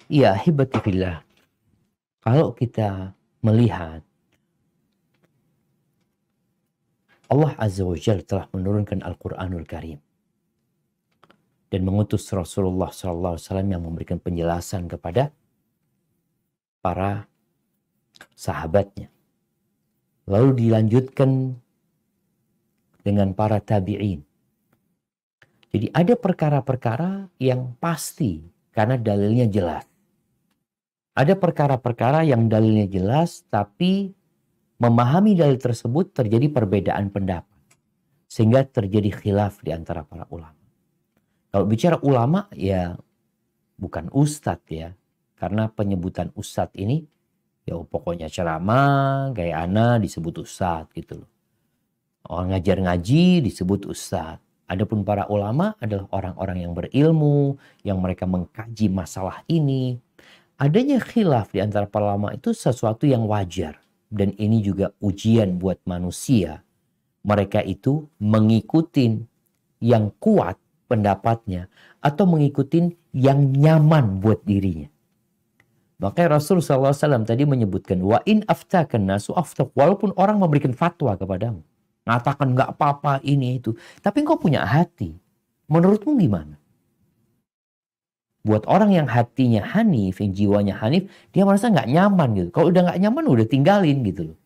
Ya, hibati fillah. Kalau kita melihat Allah Azza wa Jalla telah menurunkan Al-Quranul Karim dan mengutus Rasulullah SAW yang memberikan penjelasan kepada para sahabatnya. Lalu dilanjutkan dengan para tabi'in. Jadi ada perkara-perkara yang pasti karena dalilnya jelas. Ada perkara-perkara yang dalilnya jelas tapi memahami dalil tersebut terjadi perbedaan pendapat. Sehingga terjadi khilaf di antara para ulama. Kalau bicara ulama ya bukan ustadz ya. Karena penyebutan ustadz ini ya pokoknya ceramah, gaya ana disebut ustadz gitu loh. Orang ngajar ngaji disebut ustadz. Adapun para ulama adalah orang-orang yang berilmu, yang mereka mengkaji masalah ini. Adanya khilaf di antara para ulama itu sesuatu yang wajar. Dan ini juga ujian buat manusia. Mereka itu mengikuti yang kuat pendapatnya atau mengikuti yang nyaman buat dirinya. Makanya Rasulullah SAW tadi menyebutkan wa in aftakan nasu aftak, walaupun orang memberikan fatwa kepadamu, mengatakan nggak apa-apa ini itu, tapi engkau punya hati. Menurutmu gimana? Buat orang yang hatinya hanif, yang jiwanya hanif, dia merasa nggak nyaman gitu. Kalau udah nggak nyaman, udah tinggalin gitu loh.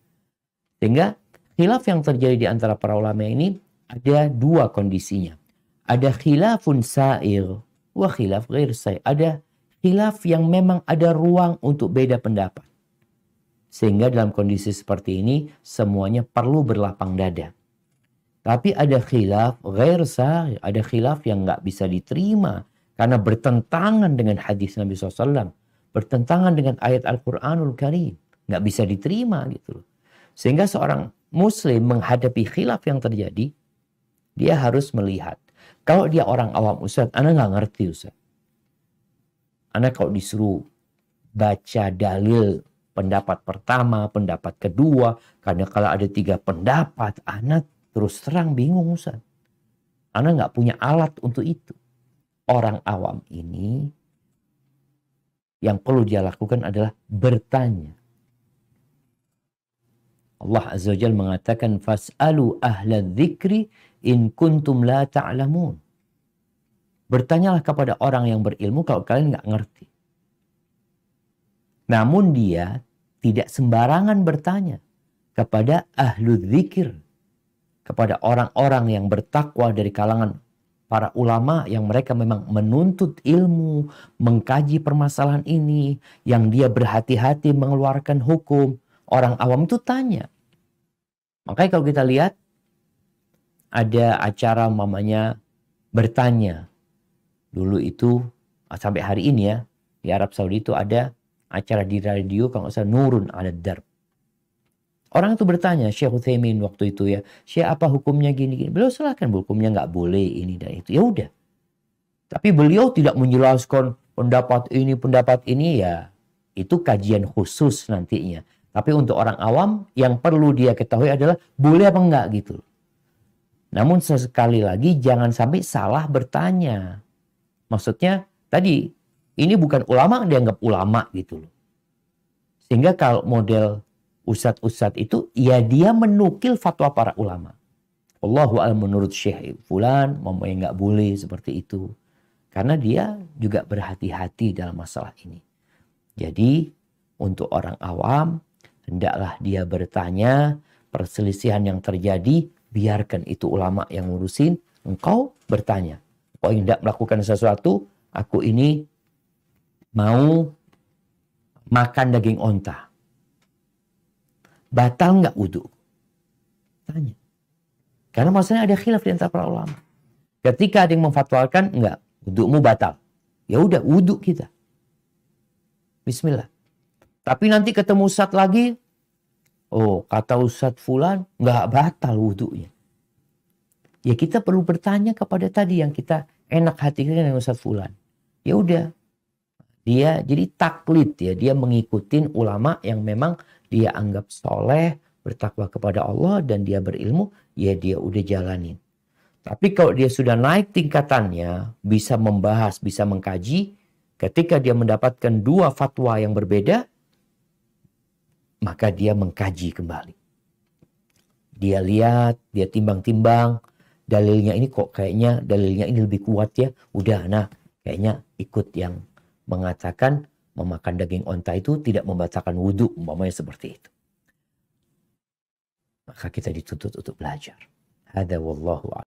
Sehingga khilaf yang terjadi di antara para ulama ini ada dua kondisinya. Ada khilafun sa'ir wa khilaf ghair sa'ir. Ada khilaf yang memang ada ruang untuk beda pendapat. Sehingga dalam kondisi seperti ini semuanya perlu berlapang dada. Tapi ada khilaf ghair sa'ir, ada khilaf yang nggak bisa diterima karena bertentangan dengan hadis Nabi SAW, bertentangan dengan ayat Al-Quranul Karim, nggak bisa diterima gitu loh. Sehingga seorang Muslim menghadapi khilaf yang terjadi, dia harus melihat. Kalau dia orang awam, Ustaz, Anda nggak ngerti Ustaz. Anda kalau disuruh baca dalil pendapat pertama, pendapat kedua, karena kalau ada 3 pendapat, Anda terus terang bingung Ustaz. Anda nggak punya alat untuk itu. Orang awam ini yang perlu dia lakukan adalah bertanya. Allah Azza wa Jalla mengatakan fas'alu ahla dzikri in kuntum la ta'lamun. Bertanyalah kepada orang yang berilmu kalau kalian nggak ngerti. Namun dia tidak sembarangan bertanya kepada ahlu dzikir, kepada orang-orang yang bertakwa dari kalangan para ulama yang mereka memang menuntut ilmu, mengkaji permasalahan ini, yang dia berhati-hati mengeluarkan hukum. Orang awam itu tanya. Makanya kalau kita lihat ada acara mamanya bertanya. Dulu itu sampai hari ini ya di Arab Saudi itu ada acara di radio kalau nggak salah Nurun ala Darb. Orang itu bertanya Syekh Utsaimin waktu itu ya, Syekh apa hukumnya gini-gini. Beliau silakan hukumnya nggak boleh ini dan itu. Ya udah. Tapi beliau tidak menjelaskan pendapat ini ya itu kajian khusus nantinya. Tapi untuk orang awam yang perlu dia ketahui adalah boleh apa enggak gitu. Namun sekali lagi jangan sampai salah bertanya. Maksudnya tadi ini bukan ulama yang dianggap ulama gitu loh. Sehingga kalau model ustadz-ustadz itu ya dia menukil fatwa para ulama. Allahu a'lam menurut Syekh Fulan mamanya nggak boleh seperti itu. Karena dia juga berhati-hati dalam masalah ini. Jadi untuk orang awam hendaklah dia bertanya perselisihan yang terjadi biarkan itu ulama yang ngurusin. Engkau bertanya. Kau hendak melakukan sesuatu, aku ini mau makan daging onta. Batal nggak wudhu? Tanya. Karena maksudnya ada khilaf di antara para ulama. Ketika ada yang memfatwakan, enggak, wudhumu batal. Ya udah, wudhu kita. Bismillah. Tapi nanti ketemu Ustadz lagi, oh kata Ustadz Fulan, nggak batal wudhunya. Ya kita perlu bertanya kepada tadi yang kita enak hati dengan Ustadz Fulan. Ya udah. Dia jadi taklid ya. Dia mengikuti ulama yang memang dia anggap soleh, bertakwa kepada Allah dan dia berilmu. Ya dia udah jalanin. Tapi kalau dia sudah naik tingkatannya, bisa membahas, bisa mengkaji. Ketika dia mendapatkan dua fatwa yang berbeda, maka dia mengkaji kembali. Dia lihat, dia timbang-timbang, dalilnya ini kok kayaknya dalilnya ini lebih kuat ya. Udah, nah kayaknya ikut yang mengatakan memakan daging onta itu tidak membatalkan wudhu, umpamanya seperti itu. Maka kita dituntut untuk belajar. Hada wallahu a'lam.